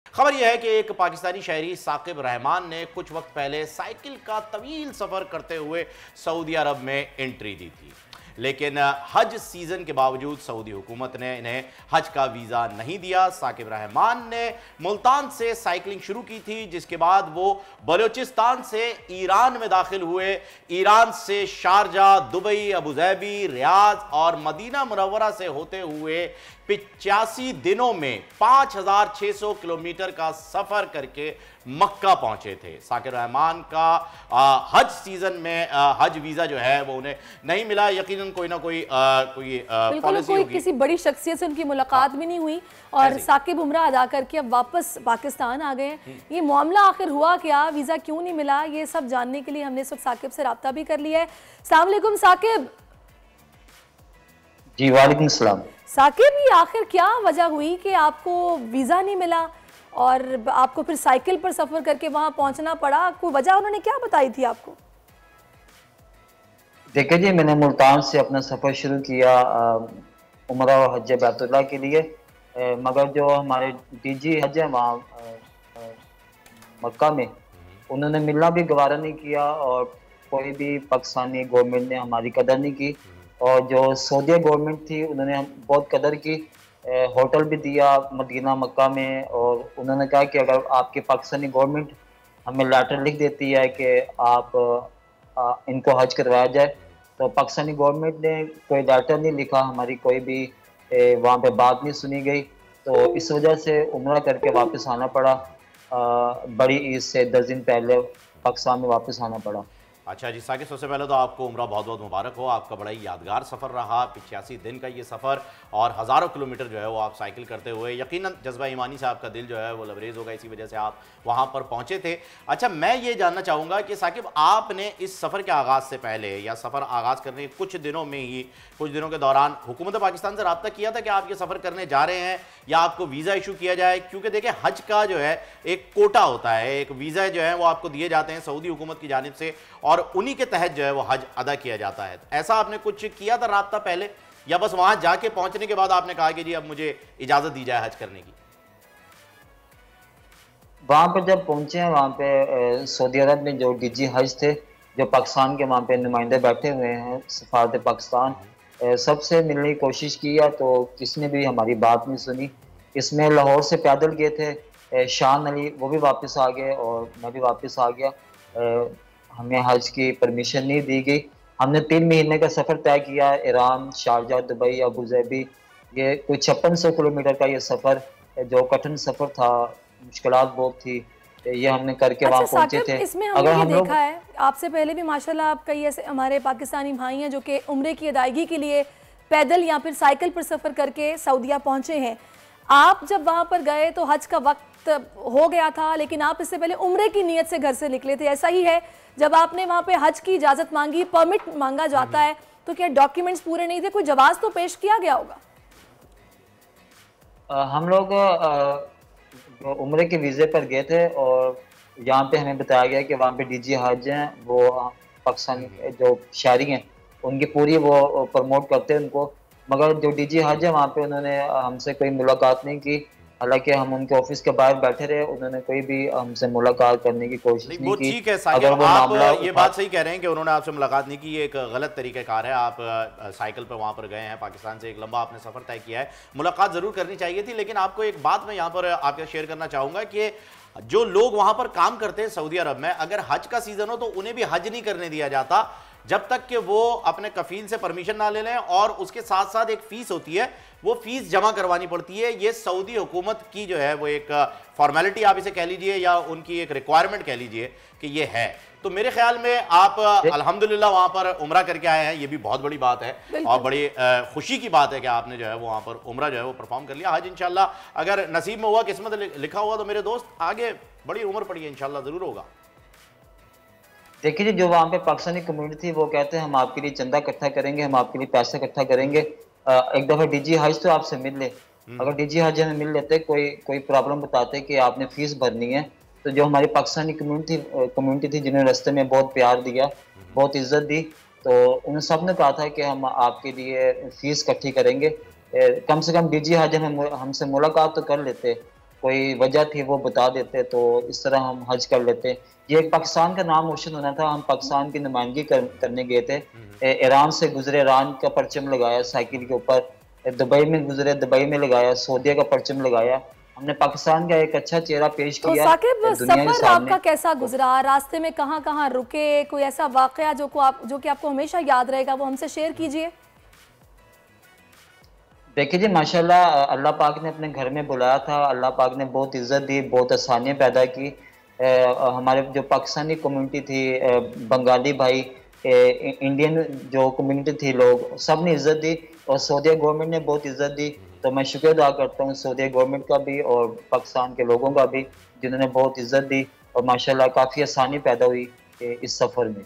खबर यह है कि एक पाकिस्तानी शहरी साकिब रहमान ने कुछ वक्त पहले साइकिल का तवील सफर करते हुए सऊदी अरब में एंट्री दी थी, लेकिन हज सीजन के बावजूद सऊदी हुकूमत ने इन्हें हज का वीज़ा नहीं दिया। साकिब रहमान ने मुल्तान से साइकिलिंग शुरू की थी, जिसके बाद वो बलूचिस्तान से ईरान में दाखिल हुए। ईरान से शारजा, दुबई, अबूधाबी, रियाद और मदीना मुनव्वरा से होते हुए 85 दिनों में 5600 किलोमीटर का सफर करके मक्का पहुंचे थे। साकिब रहमान का हज सीजन में हज वीजा जो है वो उन्हें नहीं मिला। यकीनन कोई ना कोई पॉलिसी होगी। किसी बड़ी शख्सियत से उनकी मुलाकात भी नहीं हुई और साकिब उम्रा अदा करके अब वापस पाकिस्तान आ गए हैं। ये मामला आखिर हुआ क्या, वीजा क्यों नहीं मिला, ये सब जानने के लिए हमने इस वक्त साकिब से रब्ता भी कर लिया है। अस्सलाम वालेकुम साकिब। जी वालेकुम सलाम। साकिब, ये आखिर क्या वजह हुई कि आपको वीज़ा नहीं मिला और आपको फिर साइकिल पर सफ़र करके वहाँ पहुँचना पड़ा? कोई वजह उन्होंने क्या बताई थी आपको? देखिए जी, मैंने मुल्तान से अपना सफ़र शुरू किया उम्रा और हज बैतुल्लाह के लिए, मगर जो हमारे डीजी हज है वहाँ मक्का में, उन्होंने मिलना भी गवारा नहीं किया और कोई भी पाकिस्तानी गवर्नमेंट ने हमारी कदर नहीं की। और जो सऊदी गवर्नमेंट थी उन्होंने बहुत कदर की, होटल भी दिया मदीना मक्का में, और उन्होंने कहा कि अगर आपकी पाकिस्तानी गवर्नमेंट हमें लेटर लिख देती है कि आप इनको हज करवाया जाए, तो पाकिस्तानी गवर्नमेंट ने कोई लेटर नहीं लिखा, हमारी कोई भी वहाँ पे बात नहीं सुनी गई। तो इस वजह से उम्रा करके वापस आना पड़ा। बड़ी ईद से 10 दिन पहले पाकिस्तान में वापस आना पड़ा। अच्छा जी साकिब, सबसे पहले तो आपको उम्रा बहुत बहुत मुबारक हो। आपका बड़ा ही यादगार सफ़र रहा, 85 दिन का ये सफ़र और हज़ारों किलोमीटर जो है वो आप साइकिल करते हुए, यकीनन जज्बा ईमानी से आपका दिल जो है वो लबरेज़ होगा, इसी वजह से आप वहाँ पर पहुँचे थे। अच्छा, मैं ये जानना चाहूँगा कि साकिब, आपने इस सफ़र के आगाज़ से पहले या सफ़र आगाज़ करने के कुछ दिनों में ही, कुछ दिनों के दौरान हुकूमत पाकिस्तान से रब्ता किया था कि आप ये सफ़र करने जा रहे हैं या आपको वीज़ा इशू किया जाए? क्योंकि देखिए, हज का जो है एक कोटा होता है, एक वीज़ा जो है वो आपको दिए जाते हैं सऊदी हुकूमत की जानिब से और उन्हीं के तहत जो है वो हज अदा किया जाता है। ऐसा आपने कुछ किया था राब्ता पहले, या बस वहां जाके पहुंचने के बाद आपने कहा कि जी अब मुझे इजाजत दी जाए हज करने की? वहाँ पर जब पहुंचे हैं, वहाँ पे सऊदी अरब में जो डीजी हज थे, जो पाकिस्तान के वहाँ पे नुमाइंदे बैठे हुए हैं, सफारत पाकिस्तान, सबसे मिलने की कोशिश किया तो किसी ने भी हमारी बात नहीं सुनी। इसमें लाहौर से पैदल गए थे शान अली, वो भी वापस आ गए और मैं भी वापस आ गया। हमें हज की परमिशन नहीं दी गई। हमने 3 महीने का सफ़र तय किया, ईरान, शारजा, दुबई, अबूधाबी। ये कोई 5600 किलोमीटर का ये सफ़र, जो कठिन सफ़र था, मुश्किलात बहुत थी, ये हमने करके वहाँ पहुँचे थे। इसमें हमने ये देखा है, आपसे पहले भी माशाल्लाह आप कई ऐसे हमारे पाकिस्तानी भाई हैं जो कि उम्रे की अदायगी के लिए पैदल या फिर साइकिल पर सफ़र करके सऊदीया पहुँचे हैं। आप जब वहाँ पर गए तो हज का वक्त हो गया था, लेकिन आप इससे पहले उम्रे की नीयत से घर से निकले थे, ऐसा ही है? जब आपने वहाँ पे हज की इजाज़त मांगी, परमिट मांगा जाता है, तो क्या डॉक्यूमेंट्स पूरे नहीं थे? कोई जवाब तो पेश किया गया होगा? हम लोग उम्रे के वीज़े पर गए थे और यहाँ पे हमें बताया गया कि वहाँ पे डीजी हज हैं, वो पाकिस्तानी जो शहरी हैं उनकी पूरी वो प्रमोट करते हैं उनको। मगर जो डीजी हज है वहाँ पे उन्होंने हमसे कोई मुलाकात नहीं की, हालांकि हम उनके ऑफिस के बाहर बैठे रहे, उन्होंने कोई भी हमसे मुलाकात करने की कोशिश नहीं की। ठीक है साकिब, आप ये बात सही कह रहे हैं कि उन्होंने आपसे मुलाकात नहीं की, ये एक गलत तरीक़ाकार है। आप साइकिल पर वहाँ पर गए हैं, पाकिस्तान से एक लंबा आपने सफ़र तय किया है, मुलाकात ज़रूर करनी चाहिए थी। लेकिन आपको एक बात मैं यहाँ पर आपके शेयर करना चाहूँगा कि जो लोग वहाँ पर काम करते हैं सऊदी अरब में, अगर हज का सीज़न हो तो उन्हें भी हज नहीं करने दिया जाता जब तक कि वो अपने कफील से परमिशन ना ले लें, और उसके साथ साथ एक फ़ीस होती है, वो फीस जमा करवानी पड़ती है। ये सऊदी हुकूमत की जो है वो एक फॉर्मेलिटी आप इसे कह लीजिए या उनकी एक रिक्वायरमेंट कह लीजिए कि ये है। तो मेरे ख्याल में आप अल्हम्दुलिल्लाह वहाँ पर उम्रा करके आए हैं, ये भी बहुत बड़ी बात है और बड़ी खुशी की बात है कि आपने जो है वो वहाँ पर उम्रा जो है वो परफॉर्म कर लिया। आज इंशाल्लाह अगर नसीब में हुआ, किस्मत लिखा हुआ, तो मेरे दोस्त आगे बड़ी उम्र पड़ी है, इंशाल्लाह ज़रूर होगा। देखिए, जो वहाँ पे पाकिस्तानी कम्युनिटी थी वो कहते हैं हम आपके लिए चंदा इकट्ठा करेंगे, हम आपके लिए पैसा इकट्ठा करेंगे, एक दफ़ा डीजी हज तो आपसे मिल ले। अगर डीजी हज हमें मिल लेते, कोई प्रॉब्लम बताते कि आपने फीस भरनी है, तो जो हमारी पाकिस्तानी कम्युनिटी थी जिन्होंने रास्ते में बहुत प्यार दिया, बहुत इज्जत दी, तो उन सब ने कहा था कि हम आपके लिए फीस इकट्ठी करेंगे। कम से कम डीजी हज हमसे मुलाकात तो कर लेते। कोई वजह थी वो बता देते तो इस तरह हम हज कर लेते। ये एक पाकिस्तान का नाम रोशन होना था। हम पाकिस्तान की नुमाइंदगी करने गए थे। ईरान से गुजरे, ईरान का परचम लगाया साइकिल के ऊपर, दुबई में गुजरे, दुबई में लगाया, सऊदीया का परचम लगाया। हमने पाकिस्तान का एक अच्छा चेहरा पेश तो किया। साकिब, सफर आपका कैसा गुजरा? रास्ते में कहाँ कहाँ रुके? कोई ऐसा वाकया जो कि आपको हमेशा याद रहेगा, वो हमसे शेयर कीजिए। देखिए जी, माशाल्लाह अल्लाह पाक ने अपने घर में बुलाया था। अल्लाह पाक ने बहुत इज्जत दी, बहुत आसानियाँ पैदा की। हमारे जो पाकिस्तानी कम्युनिटी थी, बंगाली भाई, इंडियन जो कम्युनिटी थी, लोग सब ने इज्जत दी और सऊदी गवर्नमेंट ने बहुत इज्जत दी। तो मैं शुक्र अदा करता हूँ सऊदी गवर्नमेंट का भी और पाकिस्तान के लोगों का भी, जिन्होंने बहुत इज्जत दी और माशाल्लाह काफ़ी आसानी पैदा हुई इस सफ़र में।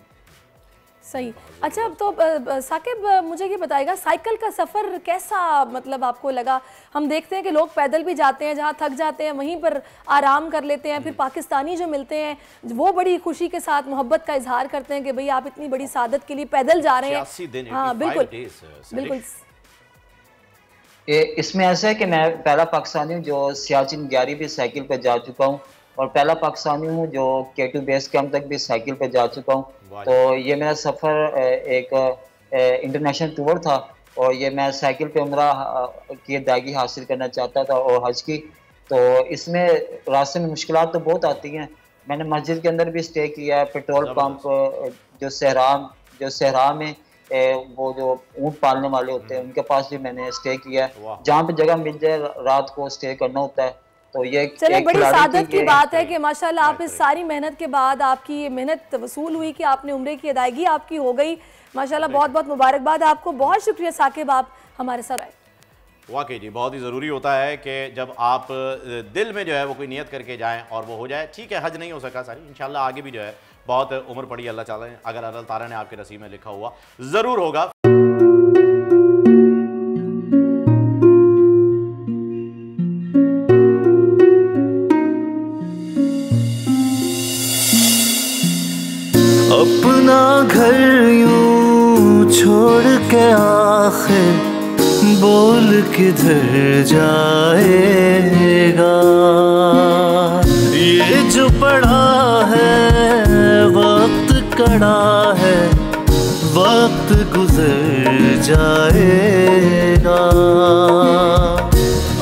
सही। अच्छा, तो साकिब मुझे ये बताइएगा, साइकिल का सफ़र कैसा मतलब आपको लगा? हम देखते हैं कि लोग पैदल भी जाते हैं, जहाँ थक जाते हैं वहीं पर आराम कर लेते हैं, फिर पाकिस्तानी जो मिलते हैं वो बड़ी खुशी के साथ मोहब्बत का इजहार करते हैं कि भाई आप इतनी बड़ी सादत के लिए पैदल जा रहे हैं। हाँ बिल्कुल बिल्कुल। इसमें ऐसा है कि मैं पहला पाकिस्तानी हूँ जो सियाचिन 11 भी साइकिल पर जा चुका हूँ और पहला पाकिस्तानी हूँ जो K2 बेस कैंप तक भी साइकिल पर जा चुका हूँ। तो ये मेरा सफ़र एक इंटरनेशनल टूर था और ये मैं साइकिल पे उम्रा की अदायगी हासिल करना चाहता था और हज की। तो इसमें रास्ते में मुश्किलात तो बहुत आती हैं। मैंने मस्जिद के अंदर भी स्टे किया है, पेट्रोल पंप, जो सहरा में वो जो ऊँट पालने वाले होते हैं उनके पास भी मैंने स्टे किया है। जहाँ पे जगह मिल जाए रात को स्टे करना होता है। तो ये चलिए, बड़ी सादत की बात है कि माशाल्लाह आप इस सारी मेहनत के बाद आपकी ये मेहनत वसूल हुई कि आपने उम्रे की अदायगी आपकी हो गई। माशाल्लाह, बहुत बहुत मुबारकबाद आपको। बहुत शुक्रिया साकिब, आप हमारे साथ आए। वाकई जी, बहुत ही ज़रूरी होता है कि जब आप दिल में जो है वो कोई नियत करके जाएं और वो हो जाए। ठीक है, हज नहीं हो सका सारी, इंशाल्लाह आगे भी जो है बहुत उम्र पड़ी अल्लाह ताला ने, अगर अल्लाह ताला ने आपके नसीब में लिखा हुआ ज़रूर होगा। अपना घर यूं छोड़ के आखिर बोल किधर जाएगा? ये जो पड़ा है वक्त कड़ा है, वक्त गुजर जाएगा।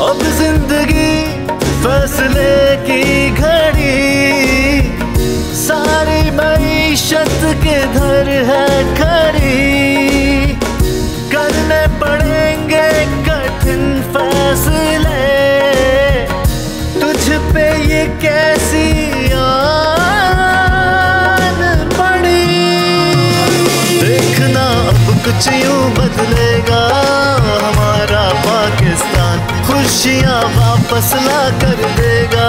अब जिंदगी फैसले की घड़ी, सारी मईशत किधर है खड़ी। करने पड़ेंगे कठिन फैसले, तुझ पे ये कैसी आन पड़ी। देखना अब कुछ यूं बदलेगा हमारा पाकिस्तान, खुशियाँ वापस ला कर देगा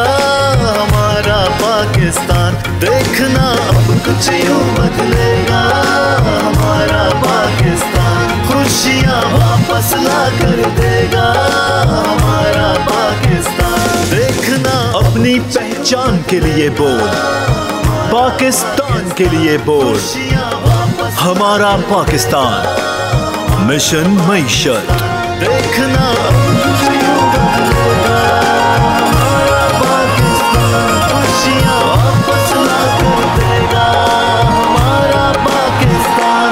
हमारा पाकिस्तान। देखना अब कुछ यूं बदलेगा हमारा पाकिस्तान, खुशियाँ वापस ला कर देगा हमारा पाकिस्तान। देखना अपनी पहचान के लिए बोल, पाकिस्तान के लिए बोल, हमारा पाकिस्तान, मिशन मईशत। देखना अब कुछ यूं बदलेगा हमारा पाकिस्तान, खुशियाँ वापस ला कर देगा हमारा पाकिस्तान।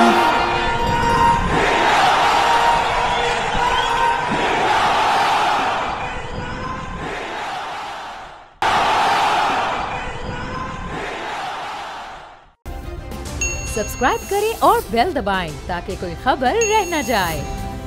सब्सक्राइब करें और बेल दबाएं ताकि कोई खबर रह न जाए।